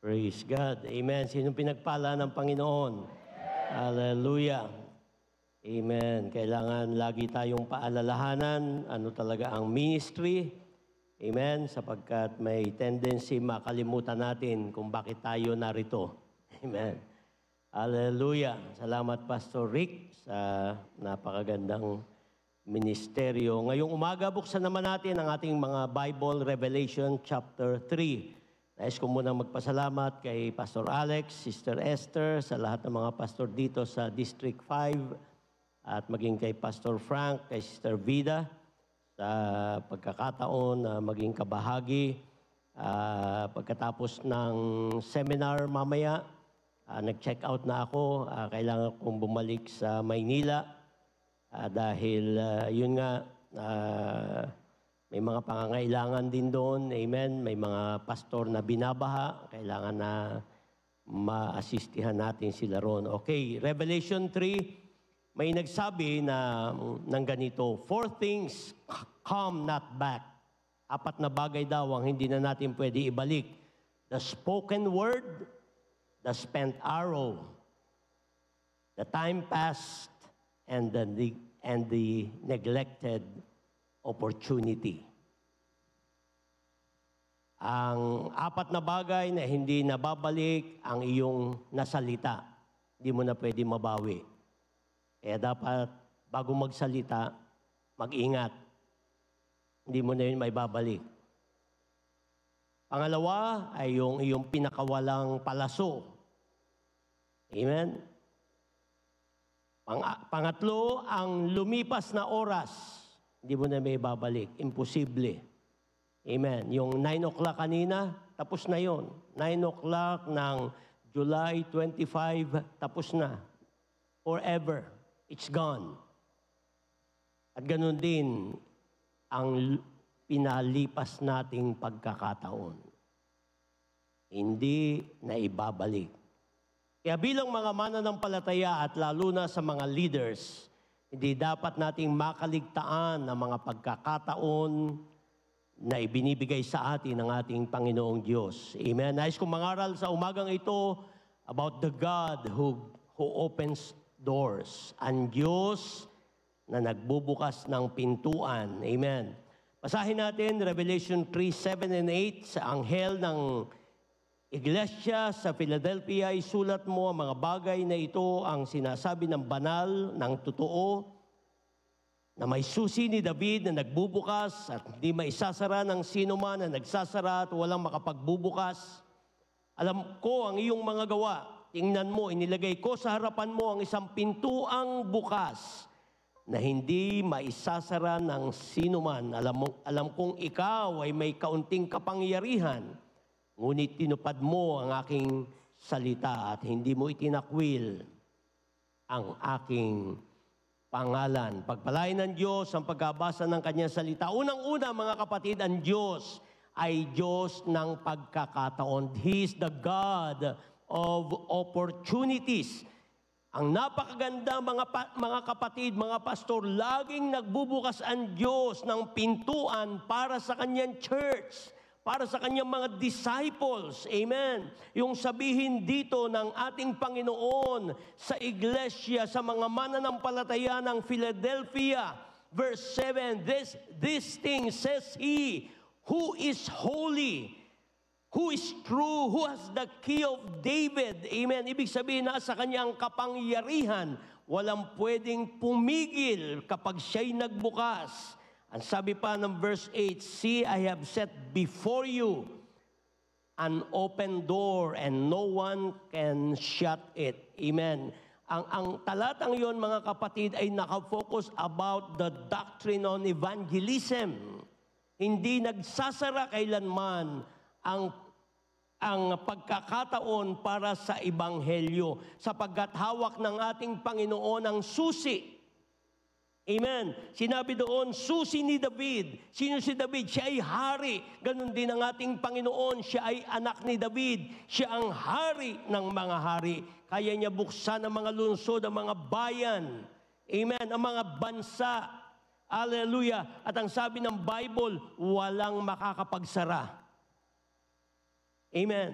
Praise God. Amen. Sinong pinagpala ng Panginoon? Hallelujah. Amen. Kailangan lagi tayong paalalahanan ano talaga ang ministry. Amen. Sapagkat may tendency makalimutan natin kung bakit tayo narito. Amen. Hallelujah. Salamat Pastor Rick sa napakagandang ministeryo. Ngayong umaga, buksan naman natin ang ating mga Bible Revelation chapter 3. Nais ko muna magpasalamat kay Pastor Alex, Sister Esther, sa lahat ng mga pastor dito sa District 5 at maging kay Pastor Frank, kay Sister Vida sa pagkakataon na maging kabahagi. Pagkatapos ng seminar mamaya, nag-check out na ako. Kailangan kong bumalik sa Maynila dahil yun nga, may mga pangangailangan din doon. Amen. May mga pastor na binabaha. Kailangan na ma-assistihan natin sila ron. Okay, Revelation 3, may nagsabi na ng ganito, 4 things come not back. 4 na bagay daw ang hindi na natin pwede ibalik. The spoken word, the spent arrow, the time past, and the neglected opportunity. Ang 4 na bagay na hindi nababalik ang iyong nasalita. Hindi mo na pwede mabawi. Kaya dapat bago magsalita, mag-ingat. Hindi mo na yun may babalik. Pangalawa ay yung iyong pinakawalang palaso. Amen? Pangatlo, ang lumipas na oras. Hindi mo na may babalik. Imposible. Amen. Yung 9 o'clock kanina, tapos na yon. 9 o'clock ng July 25, tapos na. Forever. It's gone. At ganun din ang pinalipas nating pagkakataon. Hindi na ibabalik. Kaya bilang mga mananampalataya at lalo na sa mga leaders, hindi dapat nating makaligtaan ng mga pagkakataon na ibinibigay sa atin ng ating Panginoong Diyos. Amen. Nais kong mangaral sa umagang ito about the God who opens doors. Ang Diyos na nagbubukas ng pintuan. Amen. Basahin natin Revelation 3:7 and 8 sa anghel ng Iglesia sa Philadelphia, isulat mo ang mga bagay na ito ang sinasabi ng banal, ng totoo, na may susi ni David na nagbubukas at hindi maisasara ng sino man na nagsasara at walang makapagbubukas. Alam ko ang iyong mga gawa. Tingnan mo, inilagay ko sa harapan mo ang isang pintuang bukas na hindi maisasara ng sino man. Alam kong ikaw ay may kaunting kapangyarihan. Ngunit tinupad mo ang aking salita at hindi mo itinakwil ang aking pangalan. Pagpalain ng Diyos ang pagkabasa ng kanyang salita. Unang-una mga kapatid, ang Diyos ay Diyos ng pagkakataon. He is the God of opportunities. Ang napakaganda mga kapatid, mga pastor, laging nagbubukas ang Diyos ng pintuan para sa kanyang church, para sa kanyang mga disciples. Amen. Yung sabihin dito ng ating Panginoon sa iglesia, sa mga mananampalataya ng Philadelphia, verse 7, this thing says He who is holy, who is true, who has the key of David. Amen. Ibig sabihin na sa kanyang kapangyarihan, walang pwedeng pumigil kapag siya'y nagbukas. Ang sabi pa ng verse 8, see, I have set before you an open door and no one can shut it. Amen. Ang talatang yon mga kapatid ay nakafocus about the doctrine on evangelism. Hindi nagsasara kailanman ang pagkakataon para sa ebanghelyo sapagkat hawak ng ating Panginoon ang susi. Amen. Sinabi doon, susi ni David. Sino si David? Siya ay hari. Ganon din ang ating Panginoon. Siya ay anak ni David. Siya ang hari ng mga hari. Kaya niya buksan ang mga lungsod, ang mga bayan. Amen. Ang mga bansa. Hallelujah. At ang sabi ng Bible, walang makakapagsara. Amen.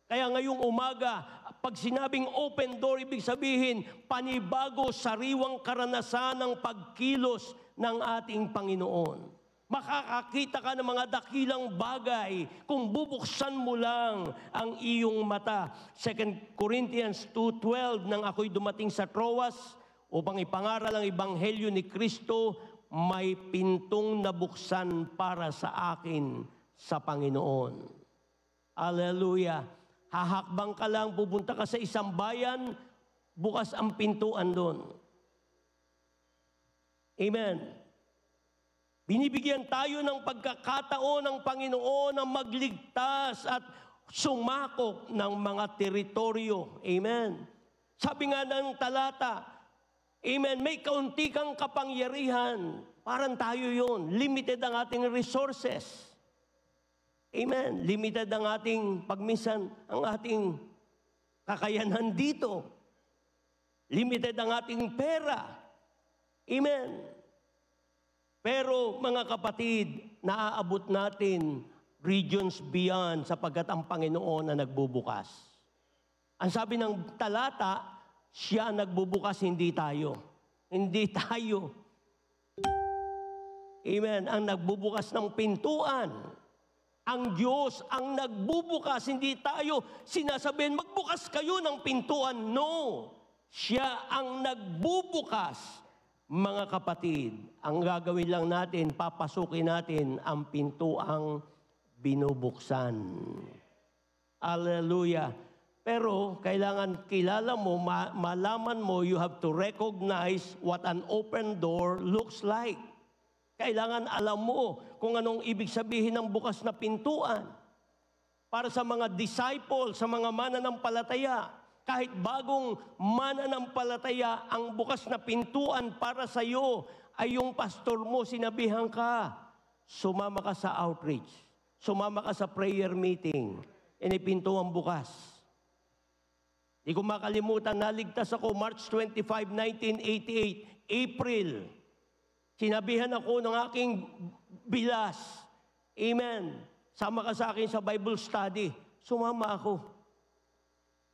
Kaya ngayong umaga, pag sinabing open door, ibig sabihin, panibago, sariwang karanasan ng pagkilos ng ating Panginoon. Makakakita ka ng mga dakilang bagay kung bubuksan mo lang ang iyong mata. 2 Corinthians 2:12, nang ako'y dumating sa Troas upang ipangaral ang ebanghelyo ni Kristo, may pintong nabuksan para sa akin sa Panginoon. Hallelujah! Hahakbang ka lang, pupunta ka sa isang bayan, bukas ang pintuan doon. Amen. Binibigyan tayo ng pagkakataon ng Panginoon na magligtas at sumakop ng mga teritoryo. Amen. Sabi nga ng talata, amen, may kaunti kang kapangyarihan. Parang tayo yun. Limited ang ating resources. Amen. Limited ang ating, pagminsan, ang ating kakayanan dito. Limited ang ating pera. Amen. Pero mga kapatid, naaabot natin regions beyond sapagkat ang Panginoon na nagbubukas. Ang sabi ng talata, siya nagbubukas, hindi tayo. Hindi tayo. Amen. Ang nagbubukas ng pintuan. Ang Diyos ang nagbubukas, hindi tayo. Sinasabihin, magbukas kayo ng pintuan. No. Siya ang nagbubukas. Mga kapatid, ang gagawin lang natin, papasukin natin ang pintuang binubuksan. Hallelujah. Pero kailangan kilala mo, malaman mo, you have to recognize what an open door looks like. Kailangan alam mo kung anong ibig sabihin ng bukas na pintuan. Para sa mga disciple, sa mga mananampalataya, kahit bagong mananampalataya, ang bukas na pintuan para sa iyo ay yung pastor mo, sinabihan ka, sumama ka sa outreach, sumama ka sa prayer meeting, pintuan bukas. Di ko makalimutan, naligtas ako March 25, 1988, April. Sinabihan ako ng aking bilas, amen, sama ka sa akin sa Bible study. Sumama ako.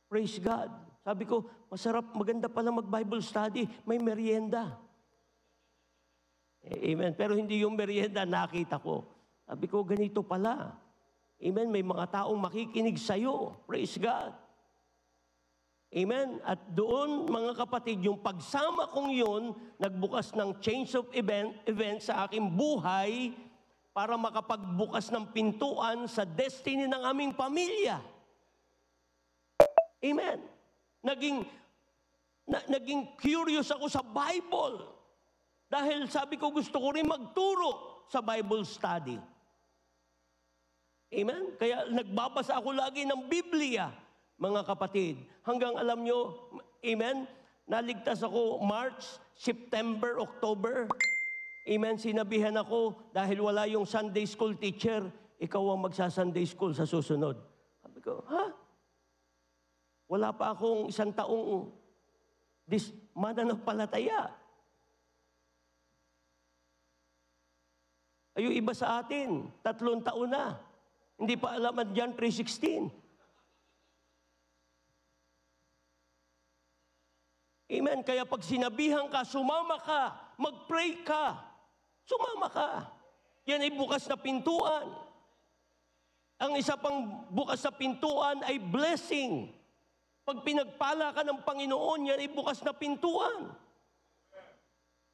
Praise God. Sabi ko, masarap, maganda pala mag-Bible study. May merienda. Amen. Pero hindi yung merienda nakita ko. Sabi ko, ganito pala. Amen. May mga taong makikinig sa'yo. Praise God. Amen. At doon, mga kapatid, yung pagsama kong yun, nagbukas ng change of event sa aking buhay para makapagbukas ng pintuan sa destiny ng aming pamilya. Amen. Naging curious ako sa Bible. Dahil sabi ko, gusto ko rin magturo sa Bible study. Amen. Kaya nagbabasa ako lagi ng Biblia, mga kapatid. Hanggang alam nyo, amen, naligtas ako March, September, October. Amen, sinabihan ako dahil wala yung Sunday school teacher, ikaw ang magsa-Sunday school sa susunod. Sabi ko, ha? Wala pa akong 1 taong mananampalataya. Ay, yung iba sa atin, 3 taon na. Hindi pa alam ang John 3:16. Amen. Kaya pag sinabihan ka, sumama ka, mag-pray ka, sumama ka. Yan ay bukas na pintuan. Ang isa pang bukas na pintuan ay blessing. Pag pinagpala ka ng Panginoon, yan ay bukas na pintuan.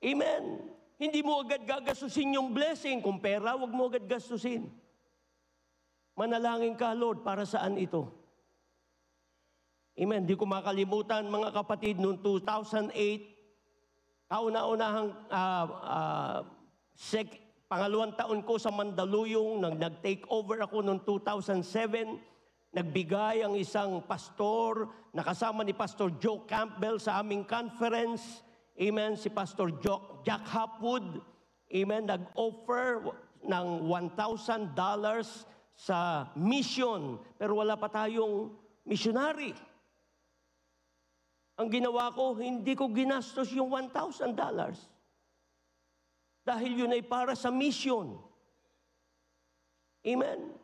Amen. Hindi mo agad gagastusin yung blessing. Kung pera, huwag mo agad gastusin. Manalangin ka, Lord, para saan ito? Amen. Di ko makalimutan, mga kapatid, noong 2008, kauna-unahang pangalawang taon ko sa Mandaluyong, nag-take over ako noong 2007, nagbigay ang isang pastor, nakasama ni Pastor Joe Campbell sa aming conference. Amen. Si Pastor Jack Hopwood, amen, nag-offer ng $1,000 sa mission, pero wala pa tayong missionary. Ang ginawa ko, hindi ko ginastos yung $1,000. Dahil yun ay para sa mission. Amen.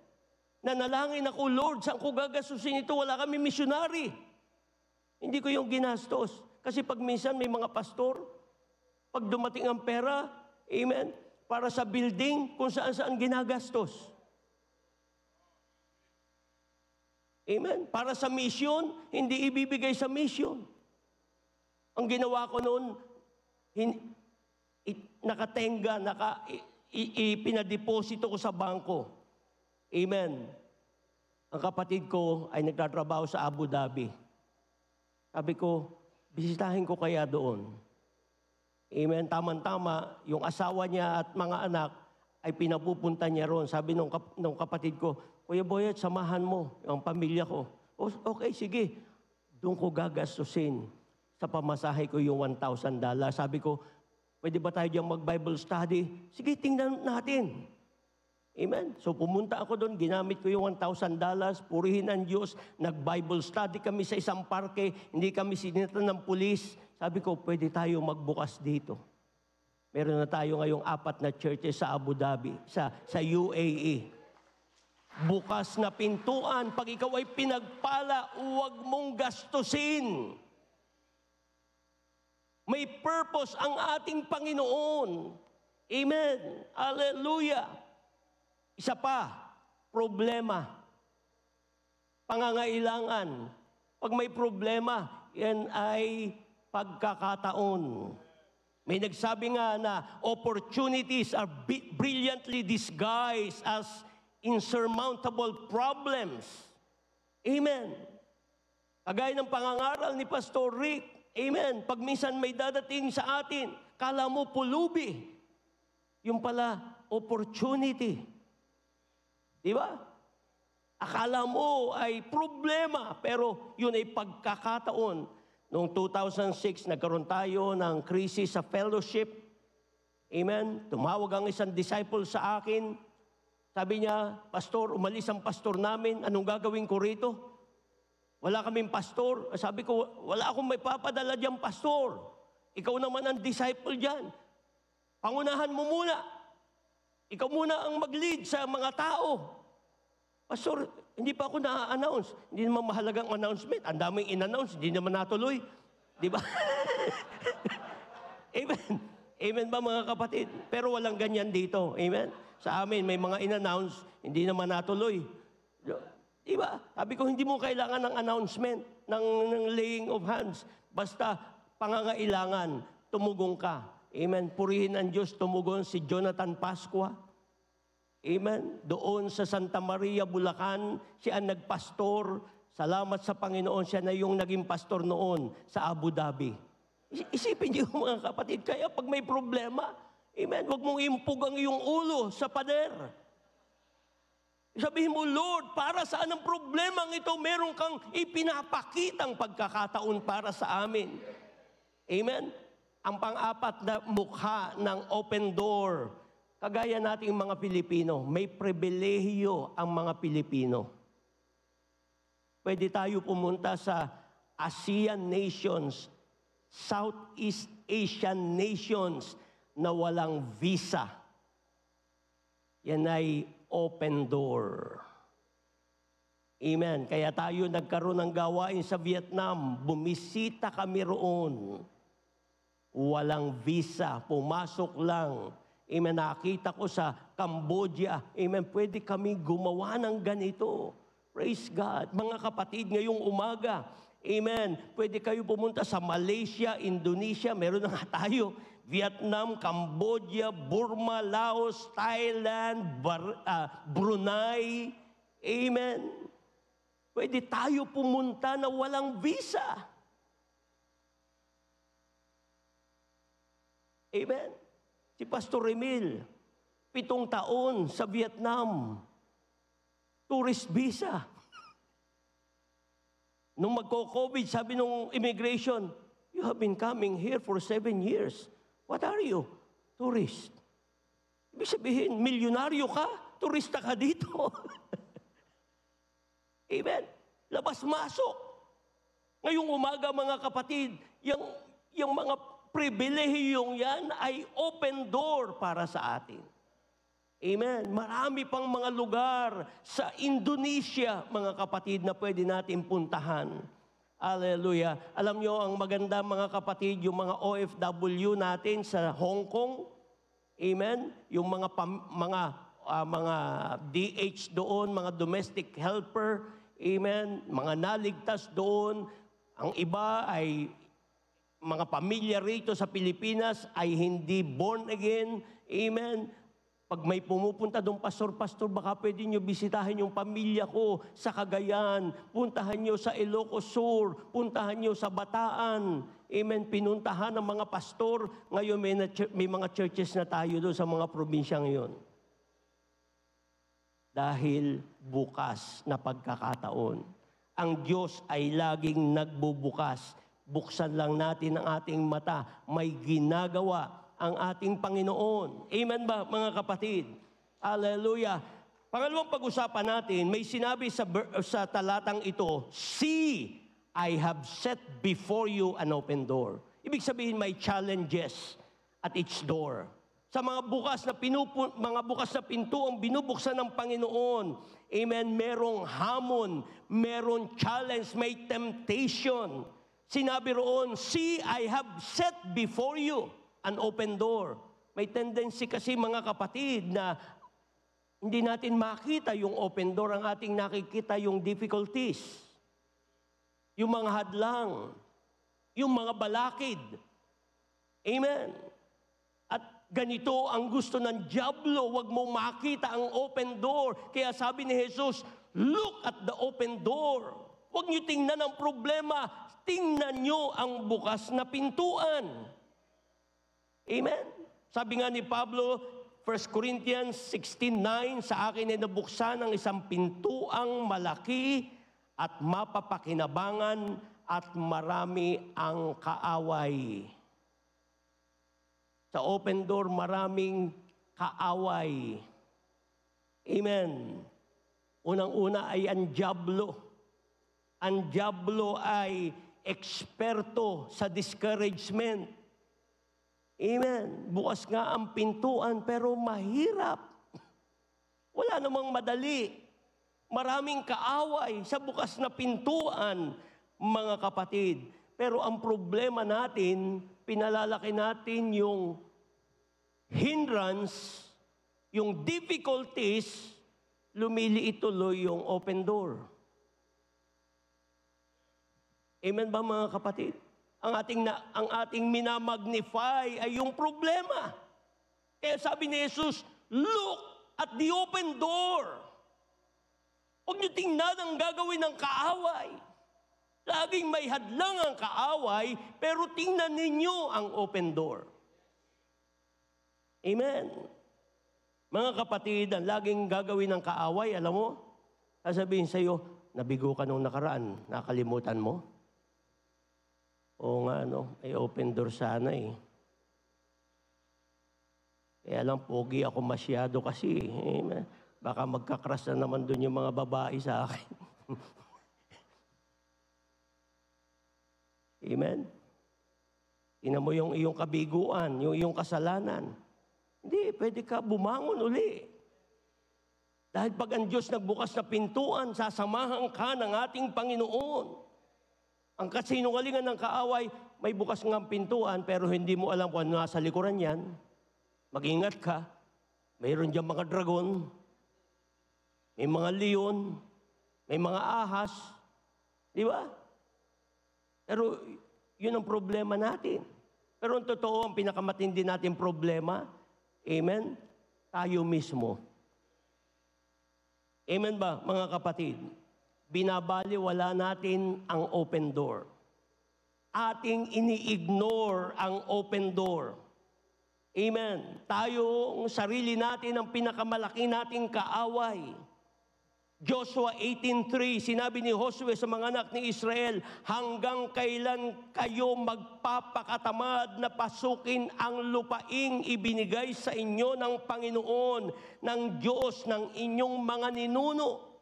Nanalangin ako, Lord, saan ko gagastusin ito? Wala kami missionary. Hindi ko yung ginastos. Kasi pag minsan may mga pastor, pag dumating ang pera, amen, para sa building, kung saan-saan ginagastos. Amen. Para sa mission, hindi ibibigay sa mission. Ang ginawa ko noon, nakatenga, ipinadeposito ko sa bangko. Amen. Ang kapatid ko ay nagtatrabaho sa Abu Dhabi. Sabi ko, bisitahin ko kaya doon. Amen. Tama-tama, yung asawa niya at mga anak ay pinapupunta niya roon. Sabi nung kapatid ko, Kuya Boyet, samahan mo ang pamilya ko. Okay, sige. Doon ko gagastusin. Sa pamasahe ko yung $1,000. Sabi ko, pwede ba tayo diyang mag-Bible study? Sige, tingnan natin. Amen. So pumunta ako doon, ginamit ko yung $1,000, purihin ang Diyos, nag-Bible study kami sa isang parke, hindi kami sinita ng pulis. Sabi ko, pwede tayo magbukas dito. Meron na tayo ngayong 4 na churches sa Abu Dhabi, sa UAE. Bukas na pintuan, pag ikaw ay pinagpala, huwag mong gastusin. May purpose ang ating Panginoon. Amen. Hallelujah. Isa pa, problema. Pangangailangan. Pag may problema, yan ay pagkakataon. May nagsabi nga na opportunities are brilliantly disguised as insurmountable problems. Amen. Kagaya ng pangangaral ni Pastor Rick, amen, pag minsan may dadating sa atin, kala mo pulubi. Yung pala, opportunity. Di ba? Akala mo ay problema, pero yun ay pagkakataon. Noong 2006, nagkaroon tayo ng crisis sa fellowship. Amen. Tumawag ang isang disciple sa akin. Sabi niya, Pastor, umalis ang pastor namin. Anong gagawin ko rito? Wala kaming pastor. Sabi ko, wala akong may papadala diyang pastor. Ikaw naman ang disciple diyan. Pangunahan mo muna. Ikaw muna ang mag-lead sa mga tao. Pastor, hindi pa ako na-announce. Hindi naman mahalagang announcement. Ang daming in-announce, hindi naman natuloy. Di ba? Amen. Amen ba mga kapatid? Pero walang ganyan dito. Amen. Sa amin, may mga in-announce, hindi naman natuloy. Di ba? Sabi ko, hindi mo kailangan ng announcement, ng laying of hands. Basta, pangangailangan, tumugong ka. Amen. Purihin ang Diyos, tumugon si Jonathan Pascua. Amen. Doon sa Santa Maria, Bulacan, siya ang nagpastor. Salamat sa Panginoon, siya na yung naging pastor noon sa Abu Dhabi. Isipin niyo mga kapatid, kaya pag may problema, amen, huwag mong impug ang iyong ulo sa pader. Sabihin mo, Lord, para saan ang problemang ito? Meron kang ipinapakitang pagkakataon para sa amin. Amen? Ang pang-apat na mukha ng open door, kagaya nating mga Pilipino, may pribilehiyo ang mga Pilipino. Pwede tayo pumunta sa ASEAN nations, Southeast Asian nations na walang visa. Yan ay open door. Amen. Kaya tayo nagkaroon ng gawain sa Vietnam. Bumisita kami roon. Walang visa. Pumasok lang. Amen. Nakita ko sa Cambodia. Amen. Pwede kami gumawa ng ganito. Praise God. Mga kapatid, ngayong umaga, amen, pwede kayo pumunta sa Malaysia, Indonesia, meron na nga tayo, Vietnam, Cambodia, Burma, Laos, Thailand, Brunei, amen. Pwede tayo pumunta na walang visa. Amen. Si Pastor Emil, 7 taon sa Vietnam, tourist visa. Nung magko-COVID, sabi nung immigration, you have been coming here for 7 years. What are you? Tourist. Ibig sabihin, milyonaryo ka, turista ka dito. Amen. Labas-masok. Ngayong umaga, mga kapatid, yung mga pribilehiyong yan ay open door para sa atin. Amen. Marami pang mga lugar sa Indonesia, mga kapatid, na pwede natin puntahan. Hallelujah. Alam nyo, ang maganda, mga kapatid, yung mga OFW natin sa Hong Kong, amen, yung mga DH doon, mga domestic helper, amen, mga naligtas doon. Ang iba ay mga pamilya rito sa Pilipinas ay hindi born again, amen. Pag may pumupunta doon, pastor, baka pwede nyo bisitahin yung pamilya ko sa Cagayan, puntahan nyo sa Ilocos Sur, puntahan nyo sa Bataan. Amen, pinuntahan ng mga pastor. Ngayon may mga churches na tayo doon sa mga probinsyang yun. Dahil bukas na pagkakataon. Ang Diyos ay laging nagbubukas. Buksan lang natin ang ating mata. May ginagawa ang ating Panginoon. Amen ba, mga kapatid? Hallelujah. Pangalawang pag-usapan natin, may sinabi sa talatang ito, "See, I have set before you an open door." Ibig sabihin, may challenges at each door. Sa mga bukas na pinto ang binubuksan ng Panginoon, amen, merong hamon, merong challenge, may temptation. Sinabi roon, "See, I have set before you an open door." May tendency kasi, mga kapatid, na hindi natin makita yung open door. Ang ating nakikita yung difficulties, yung mga hadlang, yung mga balakid. Amen. At ganito ang gusto ng dyablo, wag mong makita ang open door. Kaya sabi ni Jesus, "Look at the open door." Huwag niyo tingnan ang problema, tingnan niyo ang bukas na pintuan. Amen? Sabi nga ni Pablo, 1 Corinthians 16:9, "Sa akin ay nabuksan ang isang pintuang malaki at mapapakinabangan at marami ang kaaway." Sa open door, maraming kaaway. Amen? Unang-una ay ang dyablo. Ang dyablo ay eksperto sa discouragement. Amen. Bukas nga ang pintuan, pero mahirap. Wala namang madali. Maraming kaaway sa bukas na pintuan, mga kapatid. Pero ang problema natin, pinalalaki natin yung hindrance, yung difficulties, lumiliit tuloy yung open door. Amen ba, mga kapatid? Ang ating minamagnify ay yung problema. Kaya sabi ni Jesus, "Look at the open door." Huwag niyo tingnan ang gagawin ng kaaway. Laging may hadlang ang kaaway, pero tingnan ninyo ang open door. Amen. Mga kapatid, ang laging gagawin ng kaaway, alam mo, sasabihin sa iyo, "Nabigo ka nung nakaraan, nakalimutan mo?" Oo nga, no? May open door sana eh. Kaya lang, pogi ako masyado kasi. Amen. Baka magkakras na naman doon yung mga babae sa akin. Amen? Tingnan mo yung iyong kabiguan, yung iyong kasalanan. Hindi, pwede ka bumangon uli. Dahil pag ang Diyos nagbukas na pintuan, sasamahan ka ng ating Panginoon. Ang kasinungalingan ng kaaway, may bukas ng pintuan, pero hindi mo alam kung ano nasa likuran yan. Mag-ingat ka. Mayroon dyan mga dragon, may mga leon, may mga ahas. Di ba? Pero yun ang problema natin. Pero ang totoo, ang pinakamatindi natin problema, amen, tayo mismo. Amen ba, mga kapatid? Binabaliwala natin ang open door. Ating ini-ignore ang open door. Amen. Tayo, ang sarili natin, ang pinakamalaki nating kaaway. Joshua 18:3, sinabi ni Josue sa mga anak ni Israel, "Hanggang kailan kayo magpapakatamad na pasukin ang lupaing ibinigay sa inyo ng Panginoon, ng Diyos ng inyong mga ninuno?"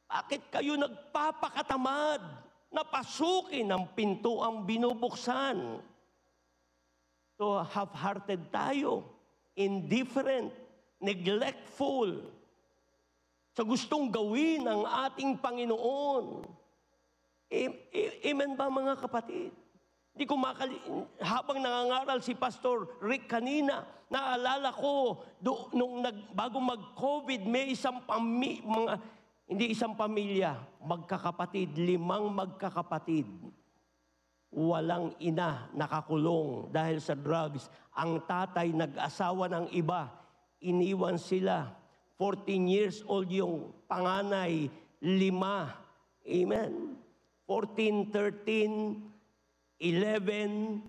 Bakit kayo nagpapakatamad na pasukin ang pintuang binubuksan? So half-hearted tayo. indifferent, neglectful sa gustong gawin ng ating Panginoon. Amen ba mga kapatid? Hindi ko habang nangangaral si Pastor Rick kanina, naalala ko, bago mag-COVID, may hindi isang pamilya, magkakapatid, 5 magkakapatid. Walang ina nakakulong dahil sa drugs. Ang tatay nag-asawa ng iba, iniwan sila. 14 years old yung panganay, 5. Amen. 14, 13, 11,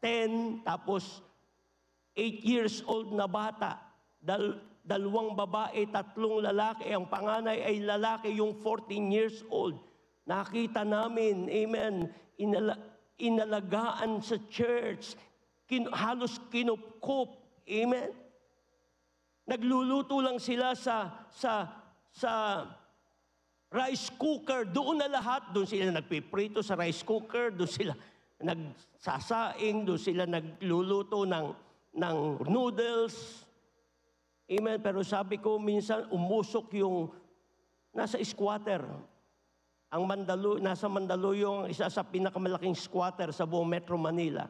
10, tapos 8 years old na bata. 2 babae, 3 lalaki. Ang panganay ay lalaki, yung 14 years old. Nakita namin, amen, inalagaan sa church, halos kinupkup, amen. Nagluluto lang sila sa rice cooker, doon na lahat. Doon sila nagpiprito sa rice cooker, doon sila nagsasaing, doon sila nagluluto ng noodles. Amen. Pero sabi ko, minsan umusok yung nasa squatter. Nasa Mandaluyong, isa sa pinakamalaking squatter sa buong Metro Manila.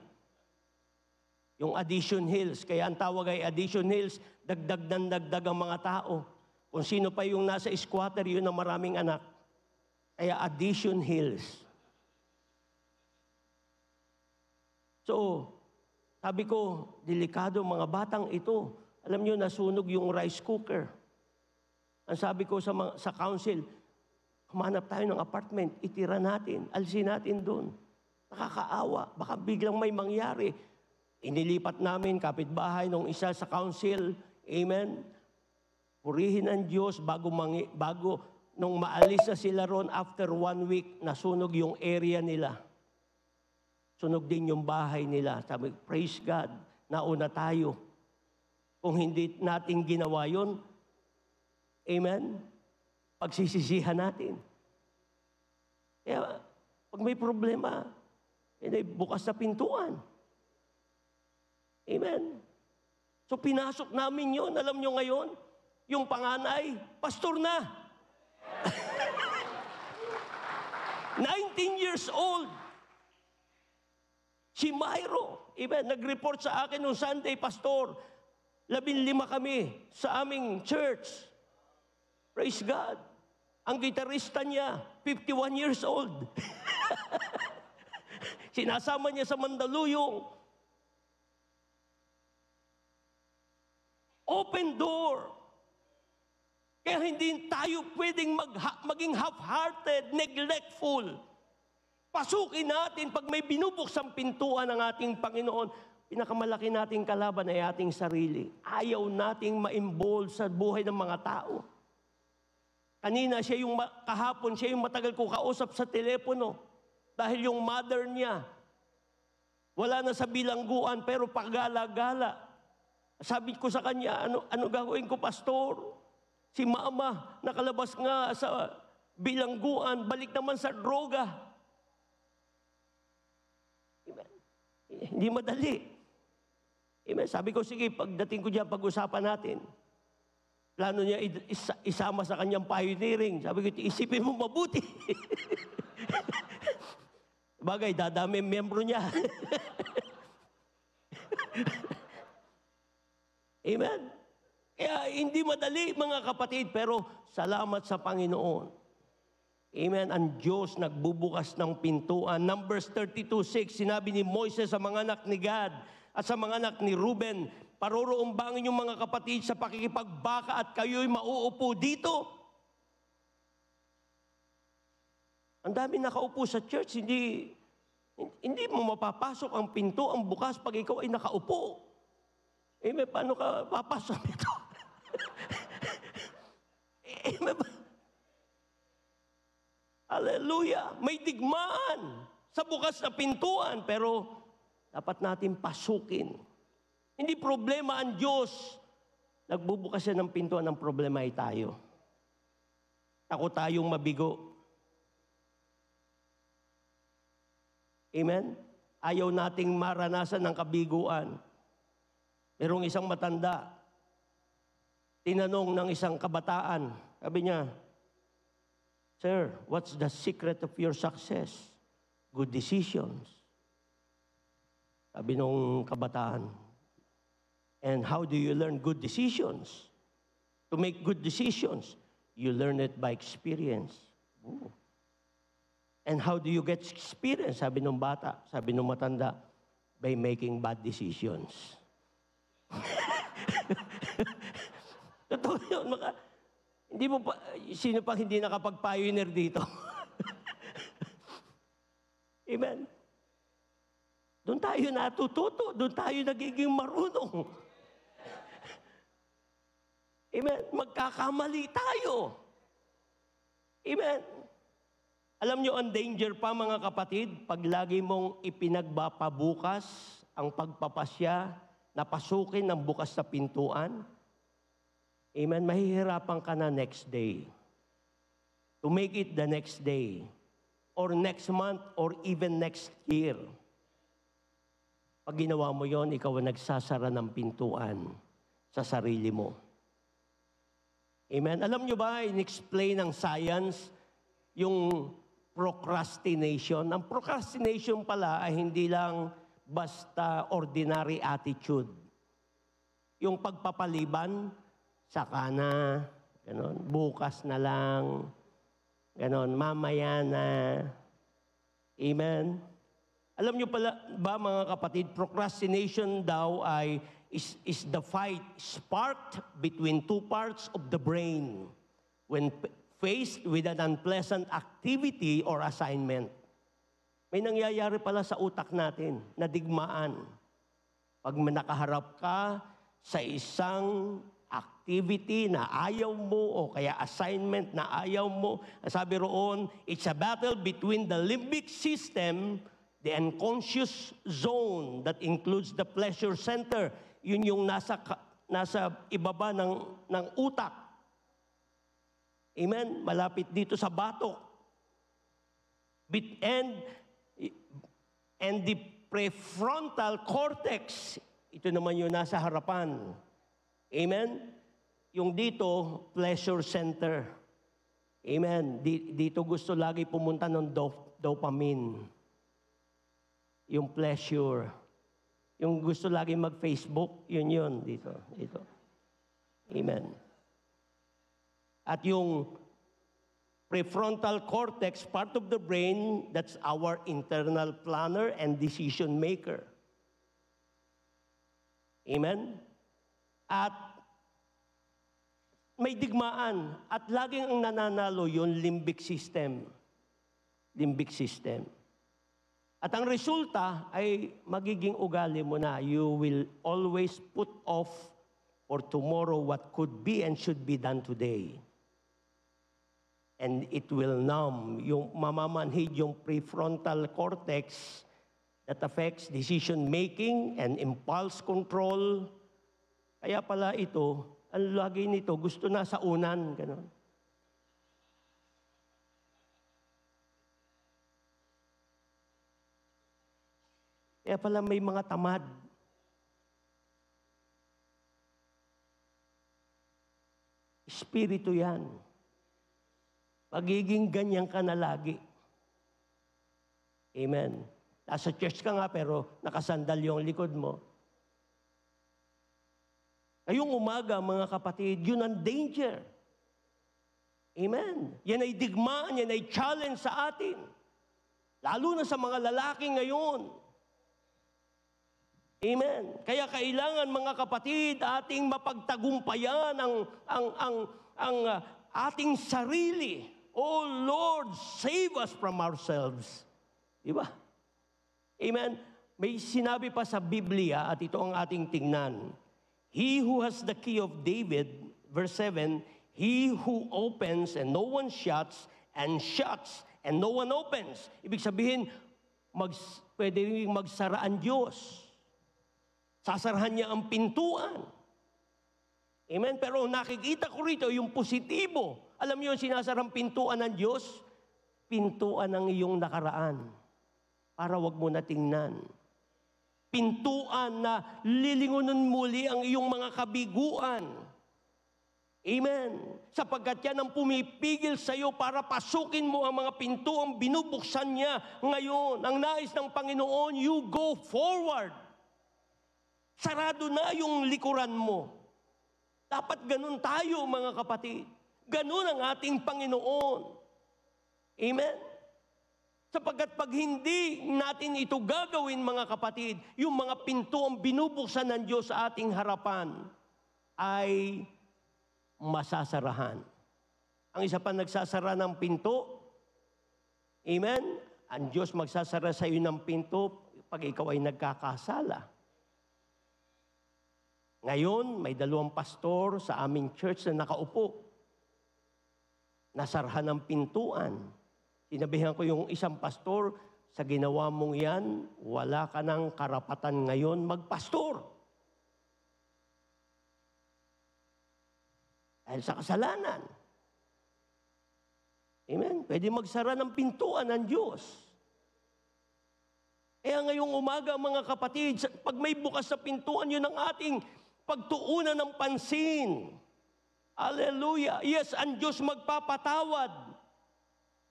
Yung Addition Hills. Kaya ang tawag ay Addition Hills, dagdag ang mga tao. Kung sino pa yung nasa squatter, yun ang maraming anak. Kaya Addition Hills. So, sabi ko, delikado mga batang ito. Alam nyo, nasunog yung rice cooker. Ang sabi ko sa council, humanap tayo ng apartment, itira natin, alisin natin doon. Nakakaawa, baka biglang may mangyari. Inilipat namin, kapitbahay nung isa sa council, amen. Purihin ang Diyos bago nung maalis na sila ron after 1 week, nasunog yung area nila. Sunog din yung bahay nila. Sabi, praise God, nauna tayo. Kung hindi natin ginawa yun, amen, pagsisisihan natin. Kaya, pag may problema, bukas na pintuan. Amen. So, pinasok namin yun. Alam nyo ngayon, yung panganay, pastor na. 19 years old. Si Myro, amen, nag-report sa akin nung Sunday, pastor, 15 kami sa aming church. Praise God. Ang gitarista niya, 51 years old. Sinasama niya sa Mandaluyong. Open door. Kaya hindi tayo pwedeng maging half-hearted, neglectful. Pasukin natin pag may binubuksang pintuan ng ating Panginoon. Pinakamalaki nating kalaban ay ating sarili. Ayaw nating ma-involve sa buhay ng mga tao. Kanina, kahapon, siya yung matagal ko kausap sa telepono. Dahil yung mother niya, wala na sa bilangguan, pero pagala-gala. Sabi ko sa kanya, ano gagawin ko, pastor? Si mama, nakalabas nga sa bilangguan, balik naman sa droga. Amen. Hindi madali. Amen. Sabi ko, sige, pagdating ko dyan, pag-usapan natin. Plano niya isama sa kanyang pioneering. Sabi ko, isipin mo mabuti. Bagay, dadami ang membro niya. Amen. Kaya hindi madali, mga kapatid, pero salamat sa Panginoon. Amen. Ang Diyos nagbubukas ng pintuan. Numbers 32:6, sinabi ni Moises sa mga anak ni Gad at sa mga anak ni Ruben, paroroombangin yung mga kapatid sa pakikipagbaka at kayo'y mauupo dito. Ang dami nakaupo sa church, hindi mo mapapasok ang pinto, ang bukas pag ikaw ay nakaupo. Amen. Paano ka papasok dito? Amen. Hallelujah. May digmaan sa bukas na pintuan, pero dapat natin pasukin. Hindi problema ang Diyos. Nagbubukas siya ng pintuan, ng problema ay tayo. Takot tayong mabigo. Amen? Ayaw nating maranasan ng kabiguan. Merong isang matanda, tinanong ng isang kabataan, sabi niya, "Sir, what's the secret of your success?" "Good decisions." Sabi nung kabataan, "And how do you learn good decisions? To make good decisions, you learn it by experience." "Oh. And how do you get experience?" Sabi nung bata, sabi nung matanda, "By making bad decisions." Totoo yun. Hindi mo pa, sino pa hindi nakapag-pioneer dito? Amen. Doon tayo natututo, doon tayo nagiging marunong. Amen. Magkakamali tayo. Amen. Alam nyo, ang danger pa mga kapatid, pag lagi mong ipinagpapabukas ang pagpapasya na pasukin ng bukas na pintuan, amen, mahihirapan ka na next day. To make it the next day, or next month, or even next year. Pag ginawa mo yon, ikaw ang nagsasara ng pintuan sa sarili mo. Amen. Alam nyo ba, in-explain ng science yung procrastination. Ang procrastination pala ay hindi lang basta ordinary attitude. Yung pagpapaliban, saka na, ganon, bukas na lang, ganon, mamaya na. Amen. Alam nyo pala ba mga kapatid, procrastination daw ay is the fight sparked between two parts of the brain when faced with an unpleasant activity or assignment. May nangyayari pala sa utak natin na digmaan. Pag nakaharap ka sa isang activity na ayaw mo o kaya assignment na ayaw mo, sabi roon, it's a battle between the limbic system, the unconscious zone that includes the pleasure center. Yun yung nasa ibaba ng utak. Amen? Malapit dito sa batok. And the prefrontal cortex, ito naman yung nasa harapan. Amen? Yung dito, pleasure center. Amen? Dito gusto lagi pumunta ng dopamine. Yung pleasure. Yung gusto lagi mag-Facebook, yun, dito. Amen. At yung prefrontal cortex, part of the brain, that's our internal planner and decision maker. Amen? At may digmaan. At laging ang nananalo yung limbic system. Limbic system. At ang resulta ay magiging ugali mo na. You will always put off for tomorrow what could be and should be done today. And it will numb, yung mamamanhid yung prefrontal cortex that affects decision-making and impulse control. Kaya pala ito, ang lagi nito, gusto na sa unan, gano'n. Kaya pala may mga tamad. Espiritu yan. Pagiging ganyan ka na lagi. Amen. Nasa church ka nga pero nakasandal yung likod mo. Ngayong umaga, mga kapatid, yun ang danger. Amen. Yan ay digmaan, yan ay challenge sa atin. Lalo na sa mga lalaki ngayon. Amen. Kaya kailangan, mga kapatid, ating mapagtagumpayan ang ating sarili. Oh Lord, save us from ourselves. Diba? Amen. May sinabi pa sa Biblia, at ito ang ating tingnan. He who has the key of David, verse 7, he who opens and no one shuts, and shuts and no one opens. Ibig sabihin, pwede rin magsara ang Diyos. Sasarahan niya ang pintuan. Amen? Pero nakikita ko rito yung positibo. Alam niyo yung sinasarang pintuan ng Diyos? Pintuan ng iyong nakaraan. Para wag mo na tingnan. pintuan na lilingunin muli ang iyong mga kabiguan. Amen. Sapagkat yan ang pumipigil sa iyo para pasukin mo ang mga pintuang binubuksan niya ngayon. Ang nais ng Panginoon, you go forward. Sarado na yung likuran mo. Dapat ganun tayo, mga kapatid. Ganun ang ating Panginoon. Amen. Sapagkat pag hindi natin ito gagawin, mga kapatid, yung mga pintuang binubuksan ng Diyos sa ating harapan ay masasarahan. Ang isa pa nagsasara ng pinto, amen, ang Diyos magsasara sa iyo ng pinto pag ikaw ay nagkakasala. Ngayon, may 2 pastor sa aming church na nakaupo. Nasarahan ng pintuan. Sinabihan ko yung isang pastor, sa ginawa mong yan, wala ka ng karapatan ngayon magpastor. Dahil sa kasalanan. Amen? Pwede magsara ng pintuan ng Diyos. Kaya ngayong umaga, mga kapatid, pag may bukas sa pintuan, yun ang ating pagtuunan ng pansin. Hallelujah. Yes, ang Diyos magpapatawad.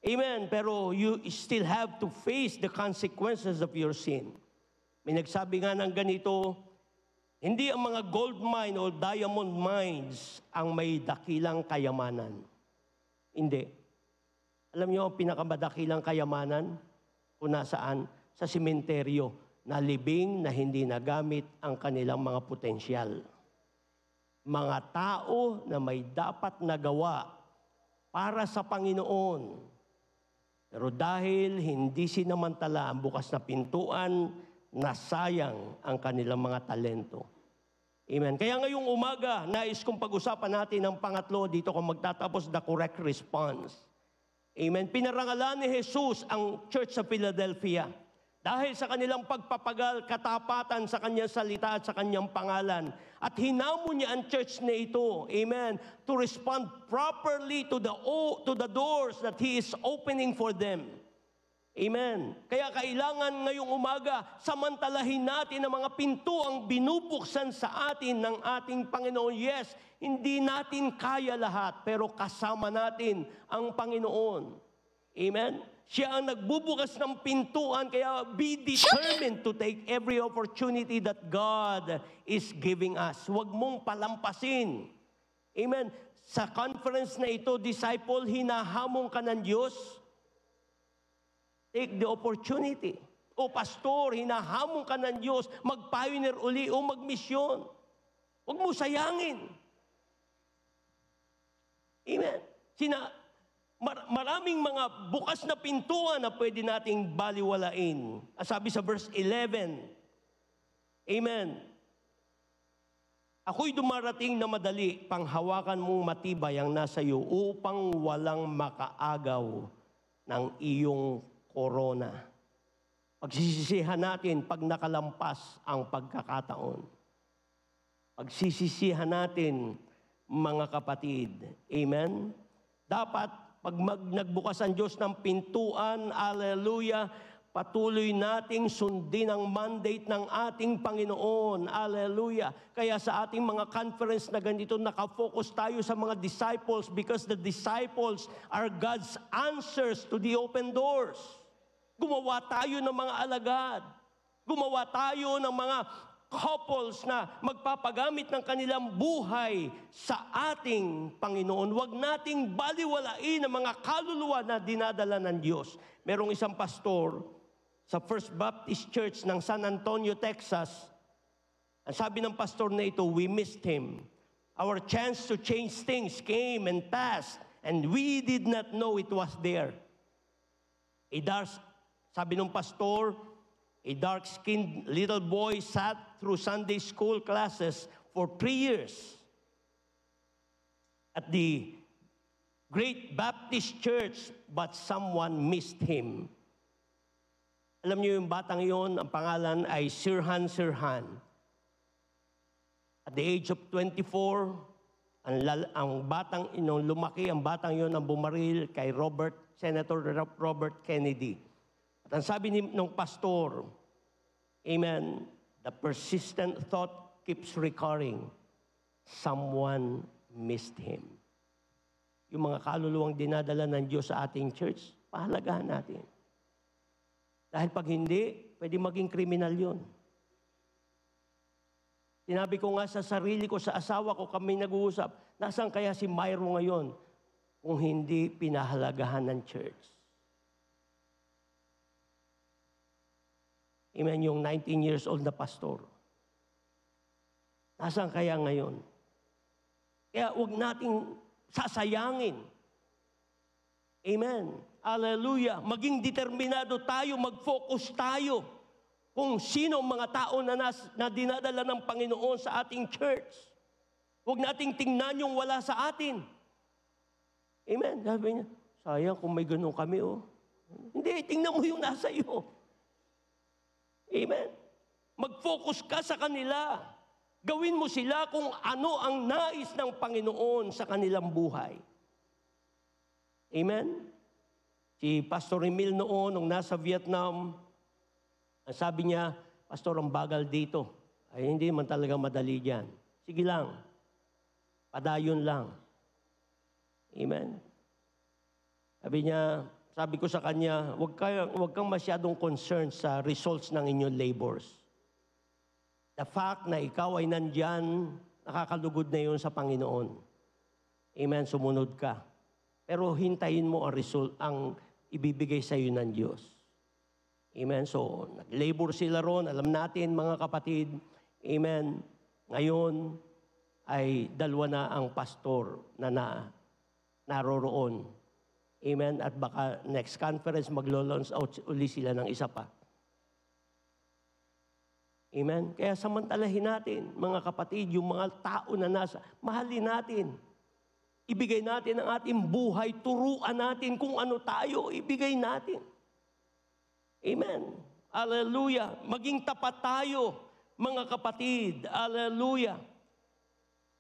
Amen. Pero you still have to face the consequences of your sin. May nagsabi nga ng ganito, hindi ang mga gold mine o diamond mines ang may dakilang kayamanan. Hindi. Alam niyo, ang pinakamadakilang kayamanan kung nasaan? Sa sementeryo, na libing na hindi nagamit ang kanilang mga potensyal. Mga tao na may dapat nagawa para sa Panginoon. Pero dahil hindi sinamantala ang bukas na pintuan, nasayang ang kanilang mga talento. Amen. Kaya ngayong umaga, nais kong pag-usapan natin ang pangatlo, dito kung magtatapos, the correct response. Amen. Pinarangalan ni Jesus ang church sa Philadelphia. Dahil sa kanilang pagpapagal, katapatan sa kanyang salita at sa kanyang pangalan. At hinamon niya ang church na ito, amen, to respond properly to the doors that He is opening for them. Amen. Kaya kailangan ngayong umaga, samantalahin natin ang mga pinto ang binubuksan sa atin ng ating Panginoon. Yes, hindi natin kaya lahat, pero kasama natin ang Panginoon. Amen. Siya ang nagbubukas ng pintuan, kaya be determined to take every opportunity that God is giving us. Huwag mong palampasin. Amen. Sa conference na ito, disciple, hinahamon ka ng Diyos. Take the opportunity. O pastor, hinahamon ka ng Diyos, mag-pioneer uli o mag-misyon. Huwag mo sayangin. Amen. Maraming mga bukas na pintuan na pwede nating baliwalain. Sabi sa verse 11, amen. Ako'y dumarating na madali, panghawakan mong matibay ang nasa iyo upang walang makaagaw ng iyong korona. Pagsisisihan natin pag nakalampas ang pagkakataon. Pagsisisihan natin, mga kapatid. Amen? Dapat pag nagbukas ang Diyos ng pintuan, hallelujah, patuloy nating sundin ang mandate ng ating Panginoon. Hallelujah. Kaya sa ating mga conference na ganito, nakafocus tayo sa mga disciples because the disciples are God's answers to the open doors. Gumawa tayo ng mga alagad. Gumawa tayo ng mga couples na magpapagamit ng kanilang buhay sa ating Panginoon. Huwag nating baliwalain ang mga kaluluwa na dinadala ng Diyos. Merong isang pastor sa First Baptist Church ng San Antonio, Texas. Ang sabi ng pastor na ito, we missed him. Our chance to change things came and passed, and we did not know it was there. Sabi ng pastor, a dark-skinned little boy sat through Sunday school classes for 3 years at the great Baptist church, but someone missed him. Alam niyo yung batang yon, ang pangalan ay Sirhan Sirhan. At the age of 24, ang batang lumaki, ang batang yon ang bumaril kay Senator Robert Kennedy. At ang sabi ng pastor, amen, the persistent thought keeps recurring, someone missed him. Yung mga kaluluwang dinadala ng Diyos sa ating church, pahalagahan natin. Dahil pag hindi, pwede maging kriminal yun. Sinabi ko nga sa sarili ko, sa asawa ko, kami nag-uusap, nasaan kaya si Myro ngayon kung hindi pinahalagahan ng church? Amen, yung 19 years old na pastor. Nasaan kaya ngayon? Kaya huwag nating sasayangin. Amen. Hallelujah. Maging determinado tayo, mag-focus tayo kung sino ang mga tao na dinadala ng Panginoon sa ating church. Huwag nating tingnan yung wala sa atin. Amen. Sabi niya, sayang kung may ganun kami, oh. Hindi, tingnan mo yung nasa iyo. Amen. Mag-focus ka sa kanila. Gawin mo sila kung ano ang nais ng Panginoon sa kanilang buhay. Amen. Si Pastor Emil noon, nung nasa Vietnam, ang sabi niya, Pastor, ang bagal dito. Ay, hindi man talaga madali dyan. Sige lang. Padayon lang. Amen. Sabi ko sa kanya, huwag kang masyadong concerned sa results ng inyong labors. The fact na ikaw ay nandyan, nakakalugod na yun sa Panginoon. Amen, sumunod ka. Pero hintayin mo ang result, ang ibibigay sa iyo ng Diyos. Amen, so nag-labor sila ron, alam natin mga kapatid, amen, ngayon ay 2 na ang pastor na naroroon. Amen. At baka next conference maglo-launch out uli sila ng isa pa. Amen. Kaya samantalahin natin, mga kapatid, yung mga tao na mahalin natin. Ibigay natin ang ating buhay, turuan natin kung ano tayo, ibigay natin. Amen. Hallelujah. Maging tapat tayo, mga kapatid. Hallelujah.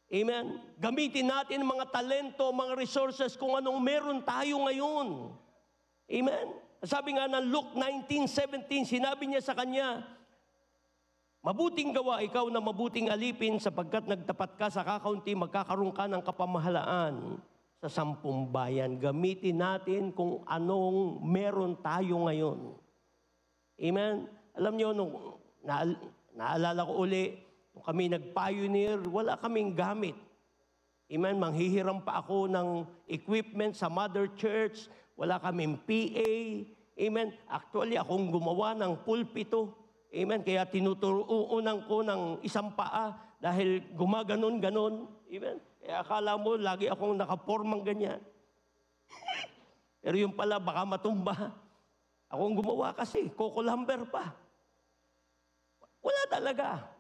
Amen. Gamitin natin mga talento, mga resources kung anong meron tayo ngayon. Amen. Sabi nga ng Luke 19:17, sinabi niya sa kanya, mabuting gawa ikaw na mabuting alipin sapagkat nagtapat ka sa kakaunti, magkakaroon ka ng kapamahalaan sa 10 bayan. Gamitin natin kung anong meron tayo ngayon. Amen. Alam niyo, naalala ko uli, nung kami nag-pioneer, wala kaming gamit. Amen. Manghihiram pa ako ng equipment sa mother church. Wala kaming PA. Amen. Actually, akong gumawa ng pulpito. Amen. Kaya tinuturuan ko ng isang paa dahil gumaganon-ganon. Amen. Kaya akala mo, lagi akong nakapormang ganyan. Pero yung pala, baka matumba. Akong gumawa kasi, kukulamber pa. Wala talaga.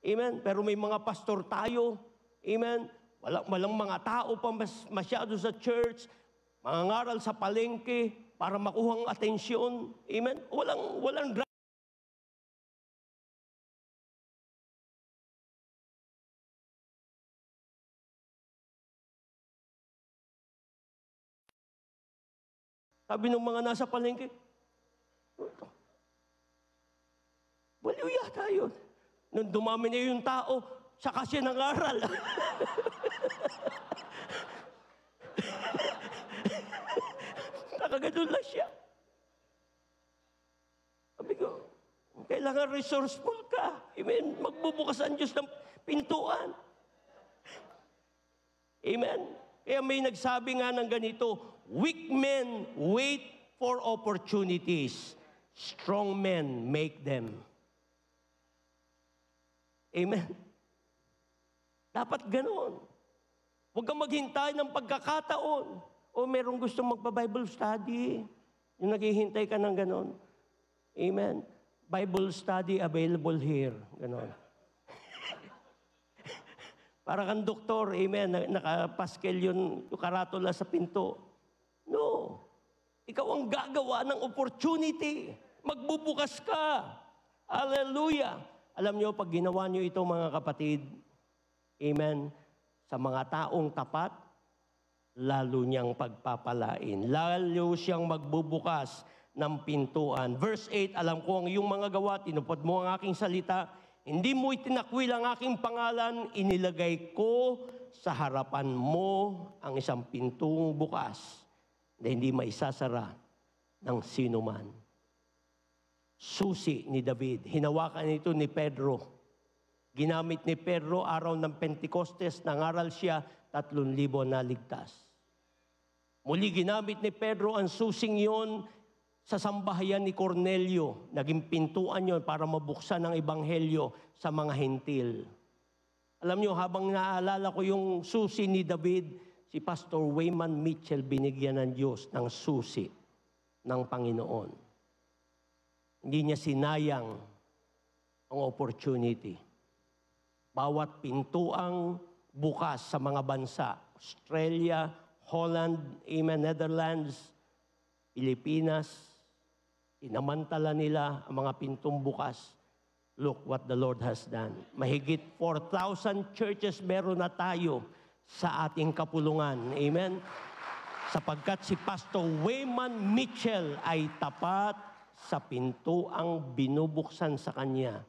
Amen. Pero may mga pastor tayo. Amen. Walang mga tao pa masyado sa church. Mangangaral sa palengke para makuha ang atensyon. Amen. Walang sabi ng mga nasa palengke, baliw yata yun. Nung dumami na yung tao, saka siya nangaral. Nakaganon lang siya. Sabi ko, kailangan resourceful ka. Amen. Magbubukas ang Diyos ng pintuan. Amen. Kaya may nagsabi nga ng ganito, weak men wait for opportunities. Strong men make them. Amen. Dapat ganoon. Huwag kang maghintay ng pagkakataon. O merong gustong magpa-Bible study. Yung naghihintay ka ng ganoon. Amen. Bible study available here. Ganoon. Para kang doktor, amen, nakapaskel yung karatula sa pinto. No. Ikaw ang gagawa ng opportunity. Magbubukas ka. Hallelujah. Alam nyo, pag ginawa nyo ito, mga kapatid, amen, sa mga taong tapat, lalo niyang pagpapalain. Lalo siyang magbubukas ng pintuan. Verse 8, alam ko ang iyong mga gawa, tinupad mo ang aking salita, hindi mo itinakwil ang aking pangalan, inilagay ko sa harapan mo ang isang pintong bukas na hindi maisasara ng sino man. Susi ni David, hinawakan ito ni Pedro. Ginamit ni Pedro araw ng Pentecostes, nangaral siya, 3,000 na ligtas. Muli ginamit ni Pedro ang susing yon sa sambahayan ni Cornelio. Naging pintuan yon para mabuksan ang ebanghelyo sa mga hentil. Alam niyo, habang naaalala ko yung susi ni David, si Pastor Wayman Mitchell binigyan ng Diyos ng susi ng Panginoon. Hindi niya sinayang ang opportunity. Bawat pintuang bukas sa mga bansa, Australia, Holland, Netherlands, Pilipinas, inamantala nila ang mga pintong bukas. Look what the Lord has done. Mahigit 4,000 churches meron na tayo sa ating kapulungan. Amen? Sapagkat si Pastor Wayman Mitchell ay tapat sa pintuang binubuksan sa kanya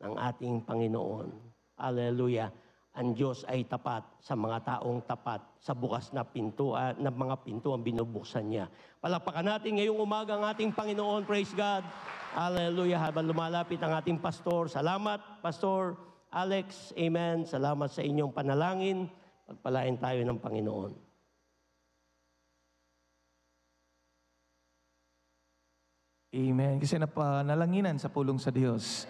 ng ating Panginoon. Hallelujah. Ang Diyos ay tapat sa mga taong tapat sa bukas na pintuan, na mga pintuang binubuksan niya. Palakpakan natin ngayong umaga ang ating Panginoon. Praise God. Hallelujah. Habang lumalapit ang ating pastor. Salamat, Pastor Alex. Amen. Salamat sa inyong panalangin. Pagpalain tayo ng Panginoon. Amen. Kasi napanalanginan sa pulong sa Diyos.